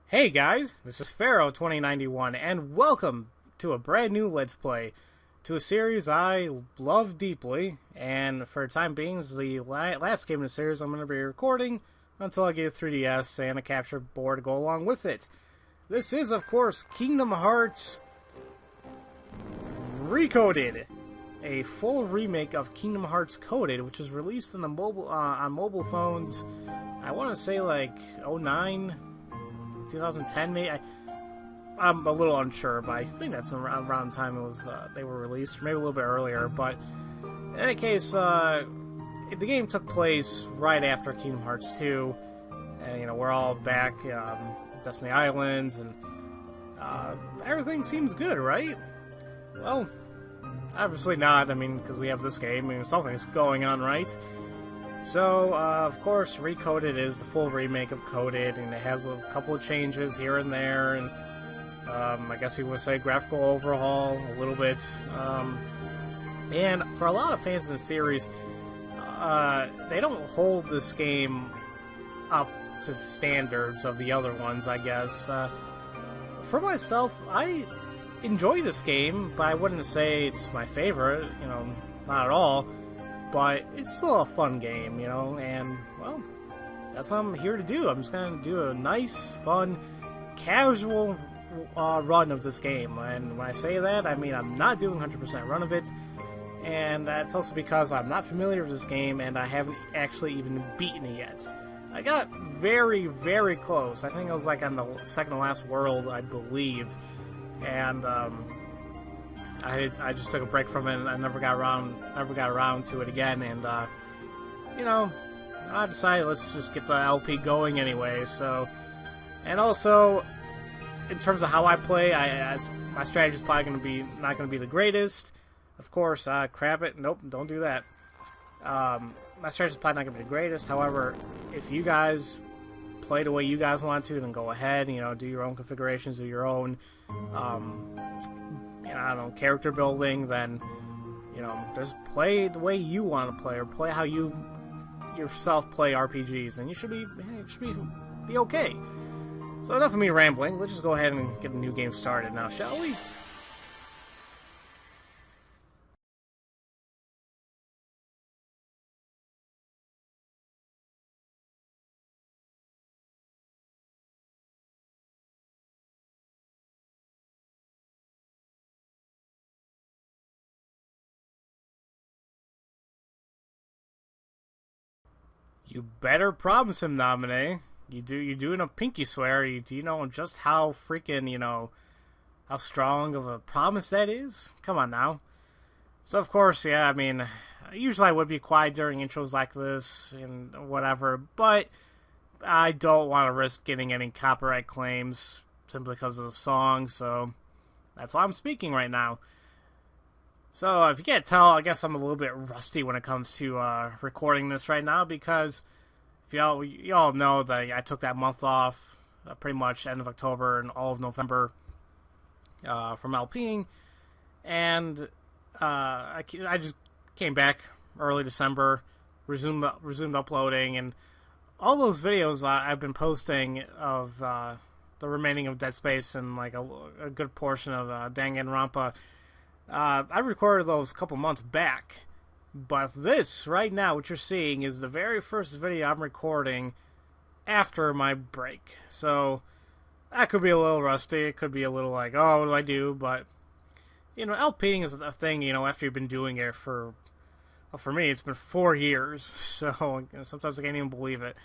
Hey guys, this is Pharaoh 2091, and welcome to a brand new Let's Play to a series I love deeply. And for the time being, this is the last game in the series I'm going to be recording until I get a 3DS and a capture board to go along with it. This is, of course, Kingdom Hearts Recoded, a full remake of Kingdom Hearts Coded, which was released on the on mobile phones. I want to say like 09. 2010 maybe. I'm a little unsure, but I think that's around the time it was they were released, maybe a little bit earlier. But in any case, the game took place right after Kingdom Hearts 2, and we're all back Destiny Islands, and everything seems good, right? Well, obviously not. I mean, because we have this game, and something's going on, right? So, of course, Recoded is the full remake of Coded, and it has a couple of changes here and there, and I guess you would say graphical overhaul a little bit. And for a lot of fans in the series, they don't hold this game up to the standards of the other ones, I guess. For myself, I enjoy this game, but I wouldn't say it's my favorite, not at all. But it's still a fun game, and, well, that's what I'm here to do. I'm just going to do a nice, fun, casual run of this game. And when I say that, I mean I'm not doing 100% run of it. And that's also because I'm not familiar with this game, and I haven't actually even beaten it yet. I got very, very close. I think I was like on the second to last world, I believe. And, I just took a break from it, and I never got around to it again. And I decided let's just get the LP going anyway. So, and also in terms of how I play, my strategy is probably not going to be the greatest. Of course, crap it, nope, don't do that. My strategy is probably not going to be the greatest. However, if you guys play the way you guys want to, then go ahead. Do your own configurations, do your own. I don't know, character building, then, just play the way you want to play, or play how you yourself play RPGs, and you should be okay. So enough of me rambling, let's just go ahead and get a new game started now, shall we? You better promise him, Nominee. You doing a pinky swear? Do you know just how freaking, how strong of a promise that is? Come on now. So of course, yeah, I mean, usually I would be quiet during intros like this and whatever, but I don't want to risk getting any copyright claims simply because of the song, so that's why I'm speaking right now. So, if you can't tell, I guess I'm a little bit rusty when it comes to recording this right now, because if you all know that I took that month off, pretty much end of October and all of November from LPing, and I just came back early December, resumed uploading, and all those videos I've been posting of the remaining of Dead Space and like a good portion of Danganronpa. I recorded those a couple months back, but this, right now, what you're seeing is the very first video I'm recording after my break. So, that could be a little rusty, it could be a little like, oh, what do I do? But, LPing is a thing, after you've been doing it for me, it's been 4 years, so sometimes I can't even believe it.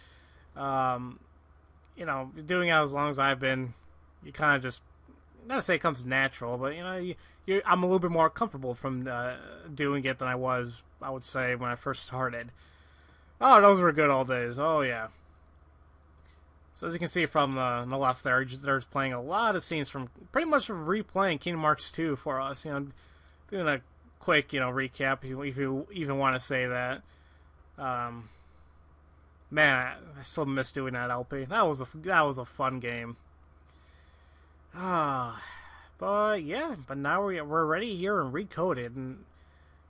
Doing it as long as I've been, you kind of just, not to say it comes natural, but I'm a little bit more comfortable from doing it than I was, I would say, when I first started. Oh, those were good old days. Oh yeah. So as you can see from the left there, there's playing a lot of scenes from pretty much replaying Kingdom Hearts 2 for us. Doing a quick recap if you even want to say that. Man, I still miss doing that LP. That was a fun game. But yeah, but now we're ready here and Recoded, and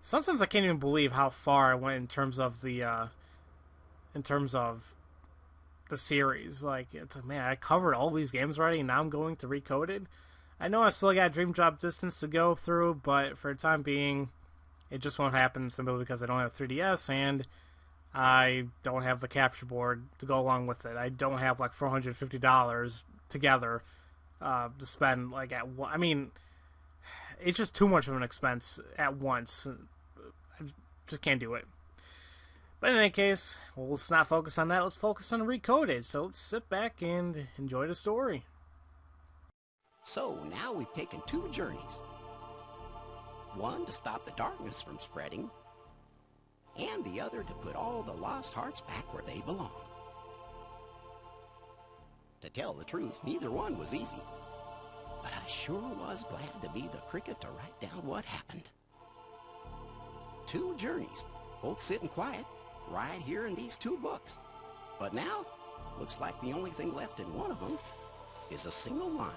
sometimes I can't even believe how far I went in terms of the the series. Like, it's like, man, I covered all these games already, and now I'm going to Recoded. I know I still got Dream Drop Distance to go through, but for the time being, it just won't happen simply because I don't have 3DS, and I don't have the capture board to go along with it. I don't have like $450 together to spend like at one. I mean, it's just too much of an expense at once. I just can't do it. But in any case, well, let's not focus on that. Let's focus on Recoded. So let's sit back and enjoy the story. So now we've taken 2 journeys. One to stop the darkness from spreading, and the other to put all the lost hearts back where they belong. To tell the truth, neither one was easy. But I sure was glad to be the cricket to write down what happened. 2 journeys, both sitting quiet, right here in these 2 books. But now, looks like the only thing left in one of them is a single line.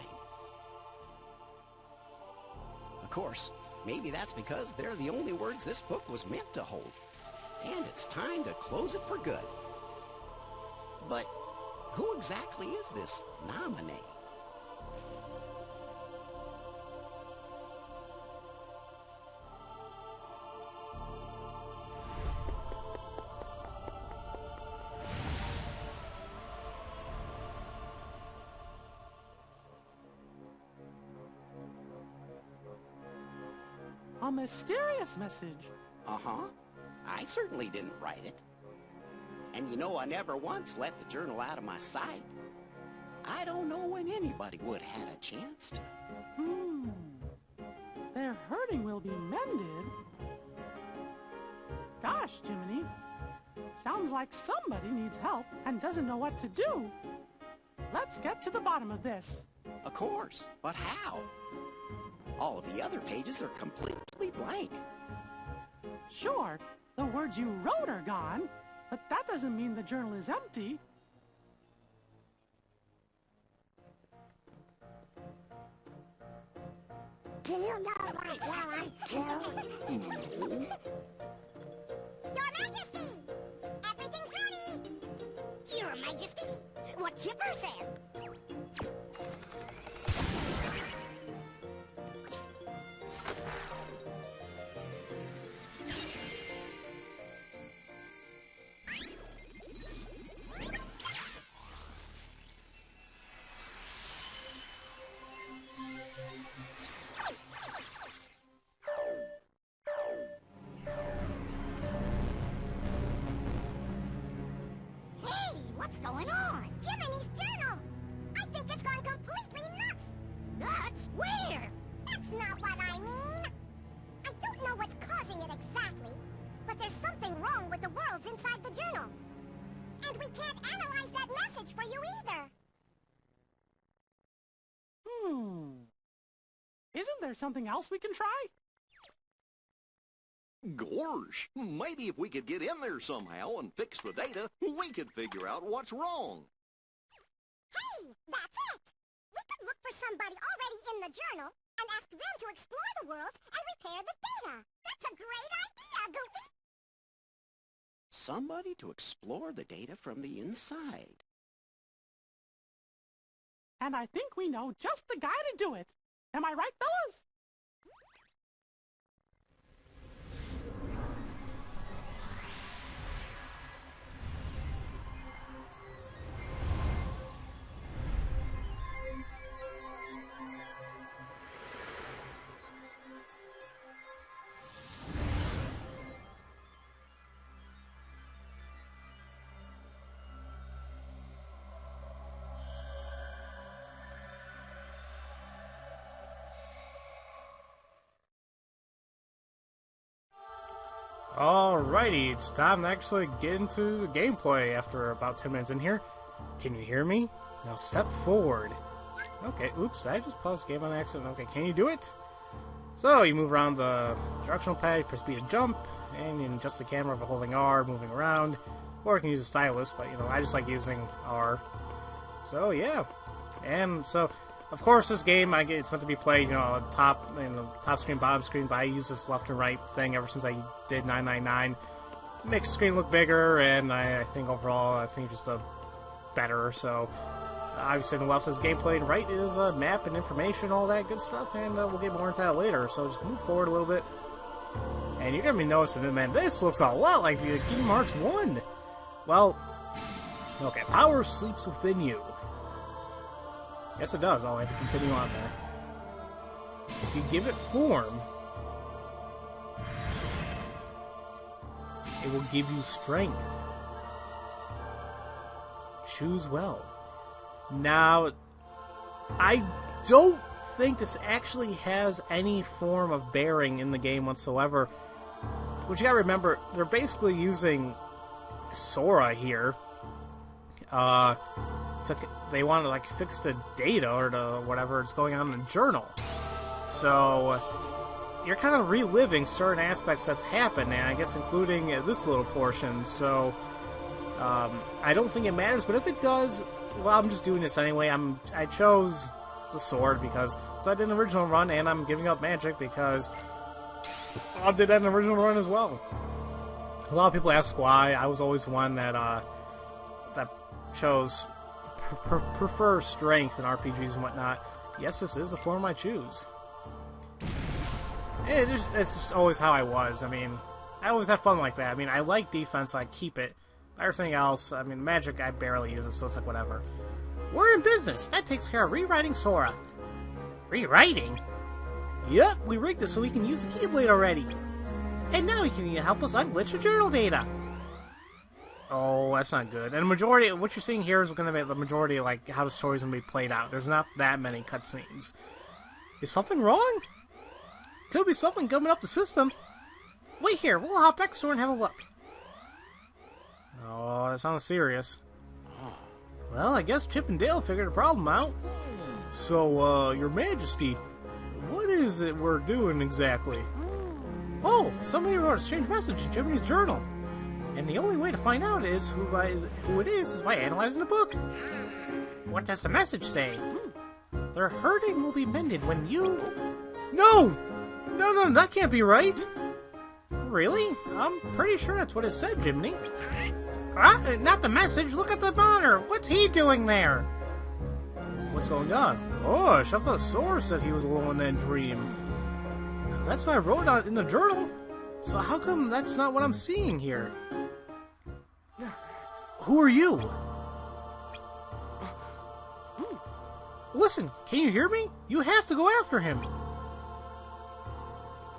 Of course, maybe that's because they're the only words this book was meant to hold. And it's time to close it for good. But who exactly is this nominee? A mysterious message. Uh-huh. I certainly didn't write it. And you know, I never once let the journal out of my sight. I don't know when anybody would have had a chance to. Their hurting will be mended. Gosh, Jiminy. Sounds like somebody needs help and doesn't know what to do. Let's get to the bottom of this. Of course, but how? All of the other pages are completely blank. Sure, the words you wrote are gone, but that doesn't mean the journal is empty. Do you know what you want to? Your Majesty! Everything's ready! Your Majesty! What Chipper said! What's going on? Jiminy's journal! I think it's gone completely nuts! Nuts? Where? That's not what I mean! I don't know what's causing it exactly, but there's something wrong with the worlds inside the journal. And we can't analyze that message for you either! Isn't there something else we can try? Gorsh, maybe if we could get in there somehow and fix the data, we could figure out what's wrong. Hey, that's it! We could look for somebody already in the journal and ask them to explore the world and repair the data. That's a great idea, Goofy! Somebody to explore the data from the inside. And I think we know just the guy to do it. Am I right, fellas? Alrighty, it's time to actually get into the gameplay after about 10 minutes in here. Can you hear me? Now step forward. Okay, oops, did I just pause the game on accident? Okay, can you do it? So, you move around the directional pad, you press B to jump, and you can adjust the camera by holding R, moving around, or you can use a stylus, but, you know, I just like using R. So, yeah. And so, of course, this game, it's meant to be played, top screen, bottom screen, but I use this left and right thing ever since I did 999. It makes the screen look bigger, and I think overall, just a better. So obviously, the left is gameplay, and right is map and information, all that good stuff, and we'll get more into that later. So just move forward a little bit, and you're gonna be noticing it, man. This looks a lot like the Kingdom Hearts 1. Well, okay, power sleeps within you. Yes, it does. Oh, I have to continue on there. If you give it form, it will give you strength. Choose well. Now, I don't think this actually has any form of bearing in the game whatsoever. But you gotta remember, they're basically using Sora here. They want to like fix the data or the whatever is going on in the journal. So you're kind of reliving certain aspects that's happened, and I guess including this little portion. So I don't think it matters, but if it does, well, I'm just doing this anyway. I chose the sword because I did an original run, and I'm giving up magic because I did that in an original run as well. A lot of people ask why. I was always one that chose prefer strength in RPGs and whatnot. Yes, this is a form I choose. It's just always how I was. I mean, I always have fun like that. I mean, I like defense, so I keep it. Everything else, I mean, magic, I barely use it, so it's like whatever. We're in business. That takes care of rewriting Sora. Rewriting? Yep, we rigged it so we can use the Keyblade already. And now he can help us unglitch the journal data. Oh, that's not good. And the majority, what you're seeing here is going to be the majority, like, how the story's going to be played out. There's not that many cutscenes. Is something wrong? Could be something coming up the system. Wait here, we'll hop next door and have a look. Oh, that sounds serious. Well, I guess Chip and Dale figured the problem out. So, Your Majesty, what is it we're doing exactly? Oh, somebody wrote a strange message in Jiminy's journal. And the only way to find out is who it is by analyzing the book. What does the message say? Their hurting will be mended when you... No! No, that can't be right! Really? I'm pretty sure that's what it said, Jiminy. Not the message. Look at the monitor. What's he doing there? What's going on? Oh, I thought Sora said he was alone in that dream. That's what I wrote out in the journal. So how come that's not what I'm seeing here? Who are you? Listen, can you hear me? You have to go after him.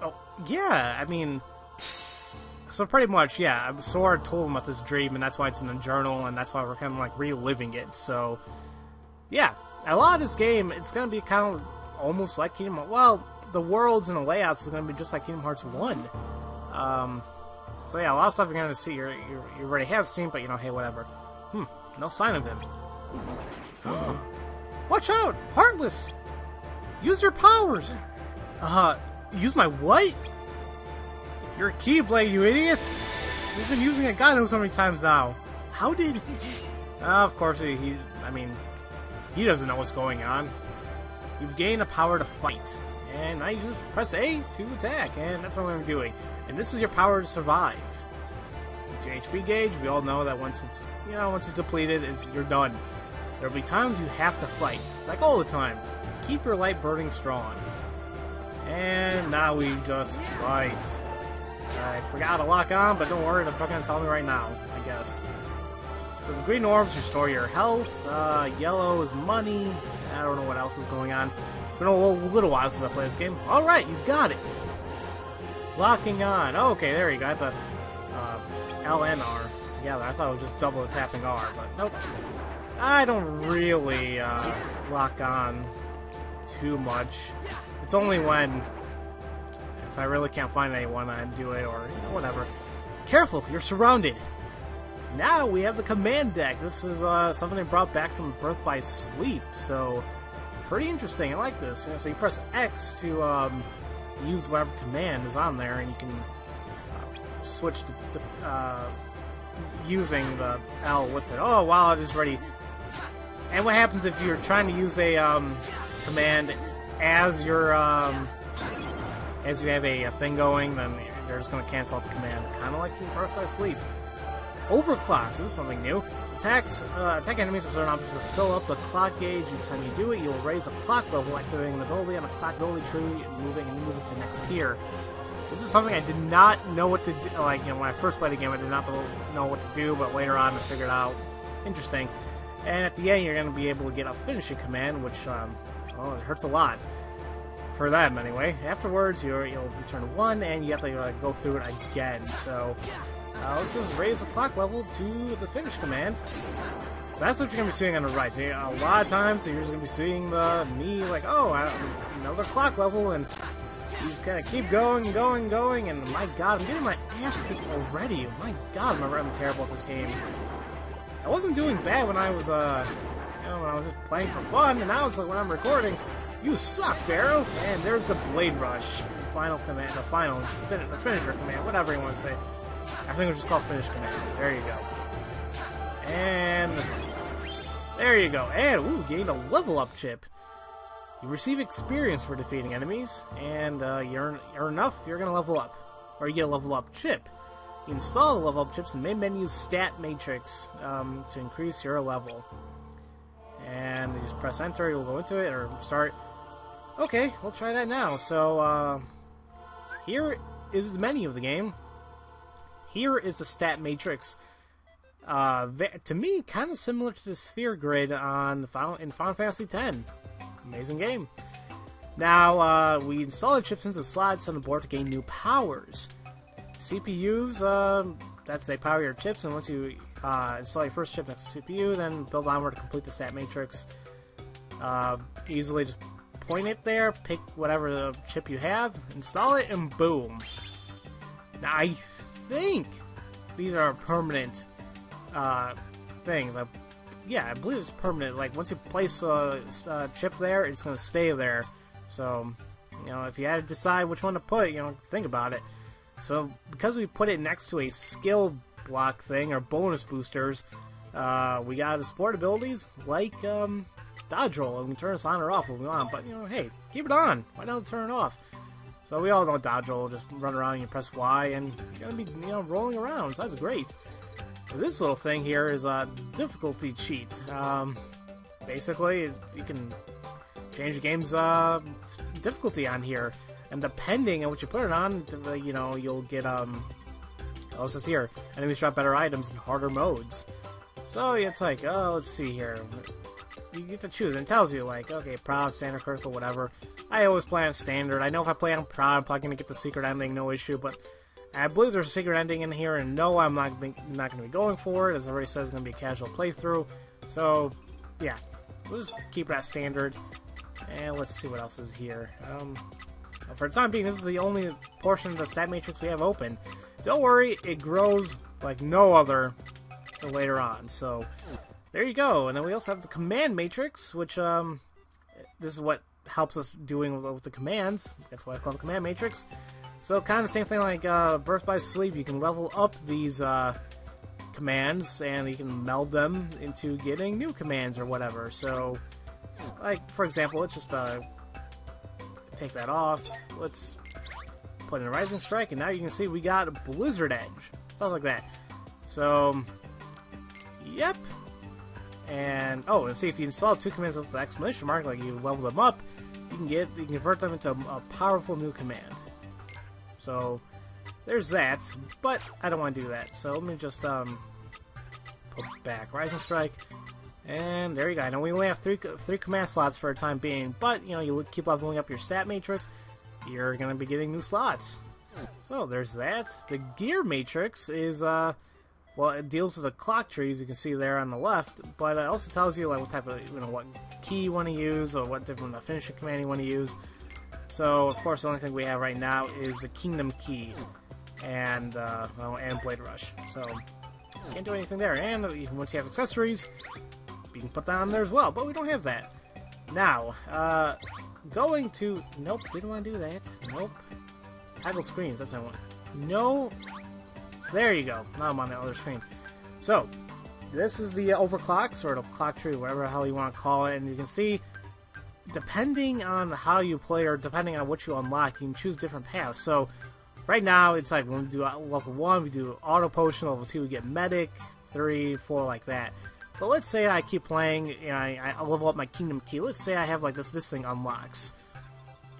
Oh, yeah, I mean... So pretty much, yeah, Sora told him about this dream, and that's why it's in the journal, and that's why we're kind of like reliving it. So, yeah, a lot of this game, it's going to be kind of almost like Kingdom Hearts. Well, the worlds and the layouts are going to be just like Kingdom Hearts 1. So yeah, a lot of stuff you're going to see, you already have seen, but you know, hey, whatever. No sign of him. Watch out! Heartless! Use your powers! Use my what? You're a Keyblade, you idiot! You've been using it God knows how many times now. How did... of course, he doesn't know what's going on. You've gained the power to fight. And now you just press A to attack, and that's what I'm doing. And this is your power to survive. It's your HP gauge. We all know that once it's depleted, you're done. There'll be times you have to fight, like all the time. Keep your light burning strong. And now we just fight. I forgot to lock on, but don't worry, they're not going to tell me right now, I guess. So the green orbs restore your health. Yellow is money. I don't know what else is going on. It's been a little while since I played this game. Alright, you've got it. Locking on. Oh, okay, there you go. I thought L and R together. I thought it was just double tapping R, but nope. I don't really lock on too much. It's only when if I really can't find anyone, I do it, or whatever. Careful, you're surrounded. Now we have the command deck. This is something they brought back from Birth by Sleep, so pretty interesting. I like this. So you press X to use whatever command is on there, and you can switch to using the L with it. Oh wow, it is ready. And what happens if you're trying to use a command as you're as you have a thing going, then they're just going to cancel out the command, kind of like in Birth by Sleep. Overclocks, this is something new. Attack enemies with certain options to fill up the clock gauge. Each time you do it, you will raise the clock level, activating an ability on the clock ability tree, and you move it to the next tier. This is something I did not know what to do. Like, you know, when I first played the game, I did not know what to do, but later on I figured out. Interesting. And at the end, you're going to be able to get a finishing command, which, well, it hurts a lot. For them, anyway. Afterwards, you'll return 1, and you have to go through it again. So, let's just raise the clock level to the finish command. So that's what you're going to be seeing on the right. So, a lot of times, you're just going to be seeing me like, oh, another clock level, and you just kind of keep going, and my god, I'm getting my ass kicked already. My god, I'm terrible at this game. I wasn't doing bad when I was, when I was just playing for fun, and now it's like when I'm recording, you suck, Pharaoh! And there's the Blade Rush, the final command, the finisher command, whatever you want to say. I think it's just called finish command. There you go. And there you go. And ooh, gained a level up chip. You receive experience for defeating enemies, and you earn enough, you're gonna level up, or you get a level up chip. You install the level up chips in the main menu stat matrix to increase your level. And you just press enter, you'll go into it, or start. Okay, we'll try that now. So, here is the menu of the game. Here is the stat matrix. To me, kind of similar to the sphere grid in Final Fantasy X. Amazing game. Now, we install the chips into the slots on the board to gain new powers. CPUs, they power your chips, and once you install your first chip next to CPU, then build onward to complete the stat matrix. Easily just point it there, pick whatever the chip you have, install it, and boom. Now, I think these are permanent things. Yeah, I believe it's permanent. Like, once you place a chip there, it's going to stay there. So, you know, if you had to decide which one to put, you know, think about it. So, because we put it next to a skill block thing, or bonus boosters, we got support abilities like dodge roll, and we can turn this on or off if we want. But, you know, hey, keep it on. Why not turn it off? So we all know dodge roll. Just run around and you press Y, and you're going to be, you know, rolling around. So that's great. So this little thing here is a difficulty cheat. Basically, you can change the game's difficulty on here. And depending on what you put it on, you know, you'll get, what else is here? Enemies drop better items in harder modes. So it's like, oh, let's see here. You get to choose, and it tells you, like, okay, proud, standard, critical, whatever. I always play on standard. I know if I play on proud, I'm probably going to get the secret ending, no issue, but I believe there's a secret ending in here, and no, I'm not going to be going for it. As I already said, it's going to be a casual playthrough. So, yeah, we'll just keep it at standard. And let's see what else is here. For the time being, this is the only portion of the stat matrix we have open. Don't worry, it grows like no other later on. So, there you go. And then we also have the command matrix, which, this is what helps us doing with the commands. That's why I call it the command matrix. So, kind of the same thing like Birth by Sleep. You can level up these commands, and you can meld them into getting new commands or whatever. So, like, for example, let's just take that off. Let's put in a Rising Strike, and now you can see we got a Blizzard Edge. Stuff like that. So, yep. And, oh, and see, if you install 2 commands with the exclamation mark, like you level them up, you can convert them into a powerful new command. So, there's that, but I don't want to do that. So, let me just, put back Rising Strike. And there you go. I know we only have three command slots for a time being, but, you know, you keep leveling up your stat matrix, you're going to be getting new slots. So, there's that. The gear matrix is, well, it deals with the clock trees, you can see there on the left, but it also tells you, like, what type of, you know, what key you want to use, or what different finishing command you want to use. So, of course, the only thing we have right now is the Kingdom Key, and, well, and Blade Rush. So, can't do anything there. And once you have accessories, you can put that on there as well, but we don't have that. Now, going to... Nope, didn't want to do that. Nope. Toggle screens, that's what I want. No. There you go. Now I'm on the other screen. So, this is the overclock, sort of clock tree, whatever the hell you want to call it, and you can see, depending on how you play, or depending on what you unlock, you can choose different paths. So, right now, it's like when we do level 1, we do auto potion, level 2, we get medic, 3, 4 like that. But let's say I keep playing, and I level up my Kingdom Key. Let's say I have like this thing unlocks.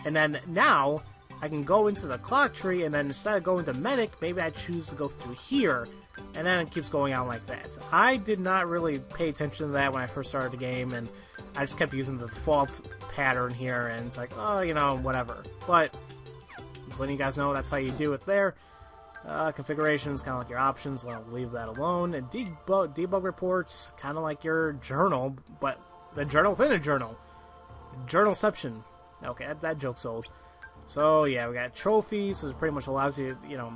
And then now I can go into the clock tree, and then instead of going to Medic, maybe I choose to go through here. And then it keeps going on like that. I did not really pay attention to that when I first started the game, and I just kept using the default pattern here, and it's like, oh, you know, whatever. But just letting you guys know that's how you do it there. Configurations, kind of like your options, I'll leave that alone. And debug reports, kind of like your journal, but the journal within a journal. Journalception. Okay, that joke's old. So, yeah, we got trophies, so it pretty much allows you, you know,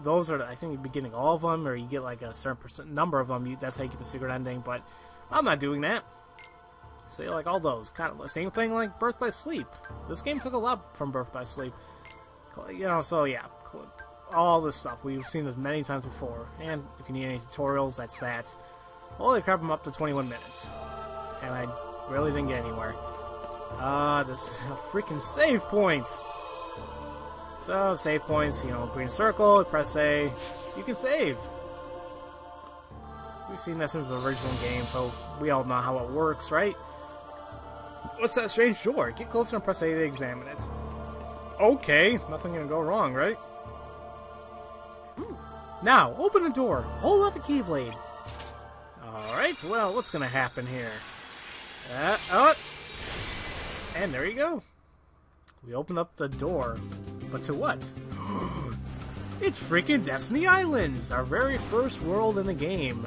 those are, I think, you'd be getting all of them, or you get like a certain number of them, that's how you get the secret ending, but I'm not doing that. So, you like all those. Kind of the same thing like Birth by Sleep. This game took a lot from Birth by Sleep. You know, so yeah, all this stuff. We've seen this many times before, and if you need any tutorials, that's that. Holy crap, I'm up to 21 minutes. And I really didn't get anywhere. This freaking save point! So, save points, you know, green circle, press A, you can save. We've seen that since the original game, so we all know how it works, right? What's that strange door? Get closer and press A to examine it. Okay, nothing gonna go wrong, right? Now, open the door. Hold out the keyblade. Alright, well, what's gonna happen here? And there you go. We opened up the door. But to what? It's freaking Destiny Islands! Our very first world in the game.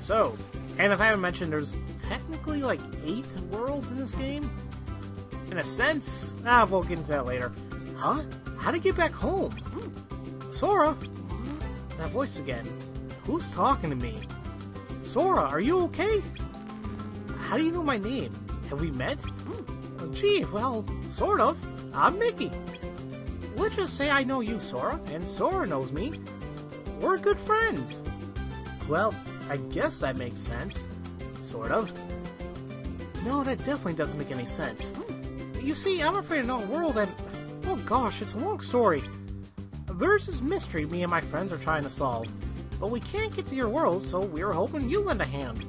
So, and if I haven't mentioned, there's technically like 8 worlds in this game? In a sense? We'll get into that later. Huh? How to get back home? Sora? That voice again. Who's talking to me? Sora, are you okay? How do you know my name? Have we met? Oh, gee, well, sort of. I'm Mickey. Let's just say I know you, Sora, and Sora knows me. We're good friends. Well, I guess that makes sense. Sort of. No, that definitely doesn't make any sense. You see, I'm afraid of no world and... Oh gosh, it's a long story. There's this mystery me and my friends are trying to solve. But we can't get to your world, so we were hoping you'd lend a hand.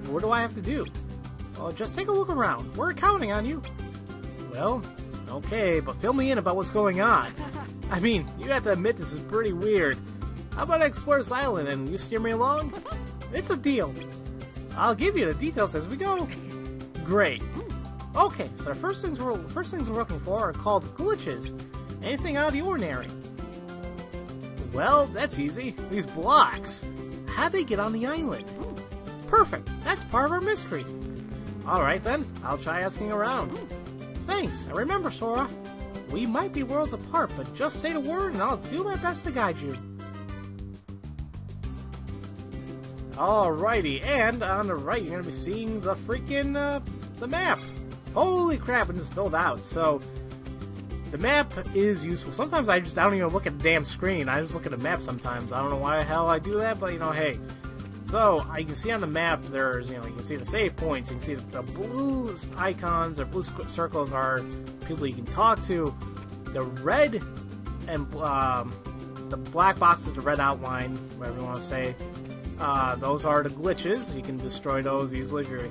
What do I have to do? Well, just take a look around. We're counting on you. Well, okay, but fill me in about what's going on. I mean, you have to admit this is pretty weird. How about I explore this island and you steer me along? It's a deal. I'll give you the details as we go. Great. Okay, so the first things we're looking for are called glitches. Anything out of the ordinary. Well, that's easy. These blocks. How'd they get on the island? Perfect. That's part of our mystery. Alright then, I'll try asking around. Thanks, and remember, Sora, we might be worlds apart, but just say the word and I'll do my best to guide you. Alrighty, and on the right you're going to be seeing the freaking, the map. Holy crap, and it's filled out, so the map is useful. Sometimes I don't even look at the damn screen, I just look at the map sometimes. I don't know why the hell I do that, but you know, hey. So, you can see on the map, there's, you know, you can see the save points, you can see the blue icons, or blue circles are people you can talk to. The red and, the black boxes, the red outline, whatever you want to say, those are the glitches. You can destroy those easily if you're a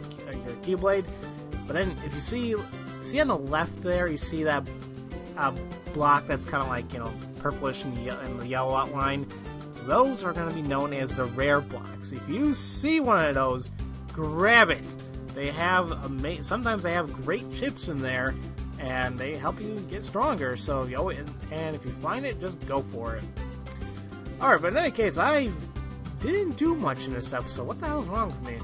Keyblade. But then, if you see on the left there, you see that, block that's kind of like, you know, purplish and the yellow outline. Those are going to be known as the rare blocks. If you see one of those, grab it. They have sometimes they have great chips in there, and they help you get stronger. So, and if you find it, just go for it. All right, but in any case, I didn't do much in this episode. What the hell's wrong with me?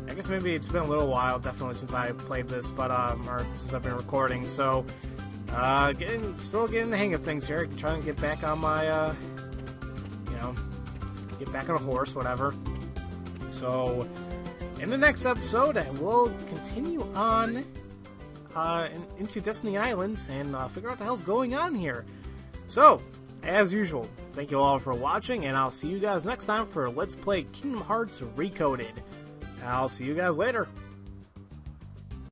I guess maybe it's been a little while, definitely since I played this, but or since I've been recording. So, still getting the hang of things here. Trying to get back on my. Get back on a horse, whatever. So, in the next episode, we'll continue on into Destiny Islands and figure out what the hell's going on here. So, as usual, thank you all for watching, and I'll see you guys next time for Let's Play Kingdom Hearts Recoded. I'll see you guys later.